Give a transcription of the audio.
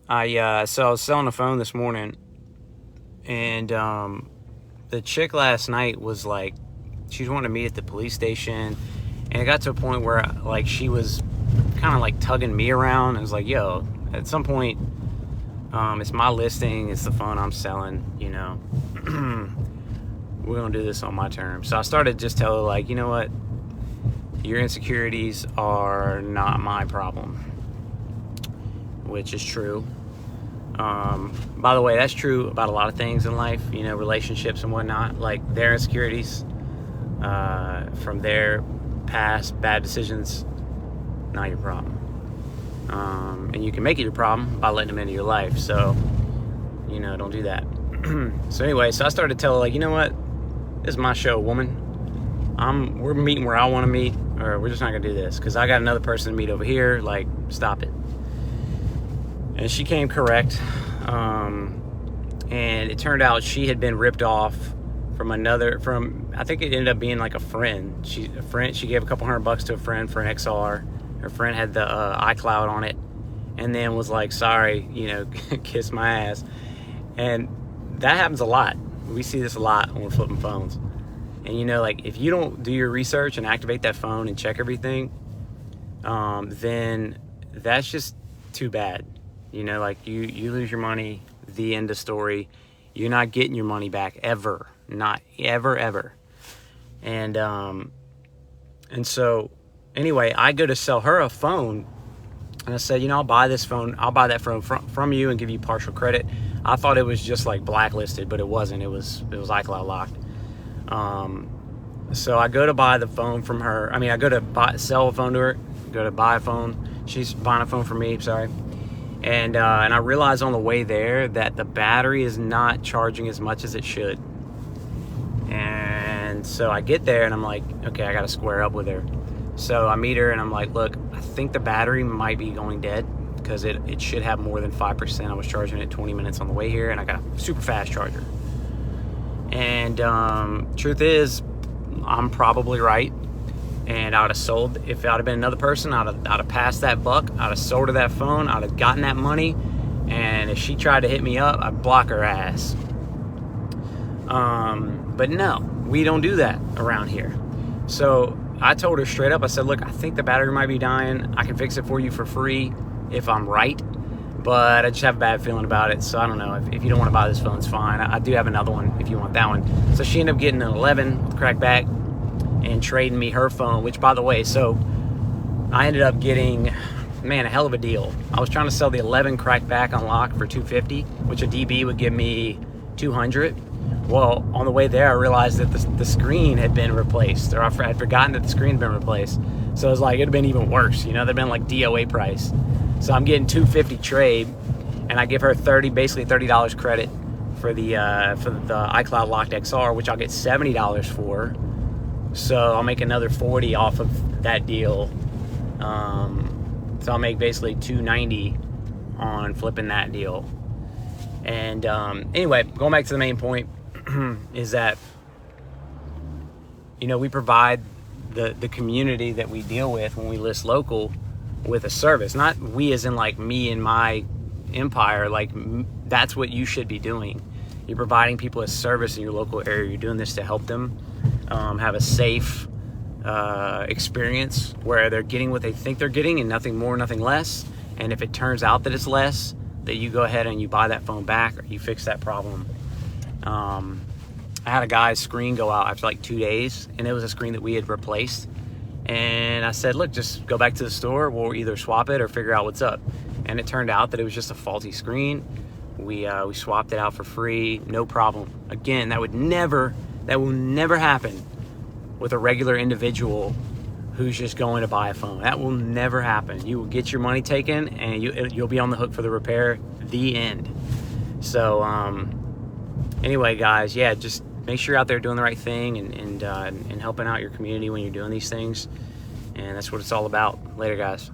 So I was selling a phone this morning, and the chick last night was like, she was wanting to meet at the police station, and it got to a point where like she was kind of like tugging me around. I was like, yo, at some point, it's my listing, it's the phone I'm selling, you know. We're gonna do this on my terms. So I started just telling her, like, you know what, your insecurities are not my problem, which is true. By the way, that's true about a lot of things in life, you know, relationships and whatnot. Like, their insecurities from their past bad decisions, not your problem. And you can make it your problem by letting them into your life. So, you know, don't do that. So anyway, so I started to tell her, like, you know what, this is my show, woman. We're meeting where I want to meet, or we're just not gonna do this because I got another person to meet over here. Like, stop it. And she came correct. And it turned out she had been ripped off from I think it ended up being like a friend. She gave a couple $100 to a friend for an XR. Her friend had the iCloud on it, and then was like, sorry, you know, kiss my ass. And that happens a lot. We see this a lot when we're flipping phones. And, you know, like, if you don't do your research and activate that phone and check everything, then that's just too bad. You know, like, you lose your money, the end of story. You're not getting your money back ever. Not ever. And so anyway, I go to sell her a phone, and I said, you know, I'll buy that phone from you and give you partial credit. I thought it was just like blacklisted, but it wasn't. It was iCloud locked. So I go to buy the phone from her. I mean, I go to sell a phone to her, go to buy a phone. She's buying a phone from me, sorry. And I realized on the way there that the battery is not charging as much as it should. And so I get there and I'm like, okay, I got to square up with her. So I meet her and I'm like, look, I think the battery might be going dead because it should have more than 5%. I was charging it 20 minutes on the way here, and I got a super fast charger. And truth is, I'm probably right. And I would have sold, if I'd have been another person, I'd have passed that buck. I'd have sold her that phone. I'd have gotten that money. And if she tried to hit me up, I'd block her ass. But no, we don't do that around here. So I told her straight up, I said, look, I think the battery might be dying. I can fix it for you for free if I'm right. But I just have a bad feeling about it. So I don't know. If you don't want to buy this phone, it's fine. I do have another one if you want that one. So she ended up getting an 11 with crackback and trading me her phone, which, by the way, so I ended up getting, man, a hell of a deal. I was trying to sell the 11 crackback unlocked for $250, which a DB would give me $200. Well, on the way there, I realized that the screen had been replaced, or I had forgotten that the screen had been replaced. So it was like, it'd have been even worse, you know, they'd been like DOA price. So I'm getting $250 trade, and I give her basically $30 credit for the iCloud locked XR, which I'll get $70 for. So I'll make another $40 off of that deal. So I'll make basically $290 on flipping that deal. And anyway, going back to the main point is that, you know, we provide the community that we deal with when we list local with a service. Not we as in like me and my empire. Like, that's what you should be doing. You're providing people a service in your local area. You're doing this to help them have a safe experience where they're getting what they think they're getting and nothing more, nothing less. And if it turns out that it's less, that you go ahead and you buy that phone back or you fix that problem. I had a guy's screen go out after like 2 days, and it was a screen that we had replaced. And I said, look, just go back to the store. We'll either swap it or figure out what's up. And it turned out that it was just a faulty screen. We swapped it out for free, no problem. Again, that will never happen with a regular individual who's just going to buy a phone. That will never happen. You will get your money taken, and you'll be on the hook for the repair. The end. So anyway, guys, yeah, just make sure you're out there doing the right thing and helping out your community when you're doing these things. And that's what it's all about. Later, guys.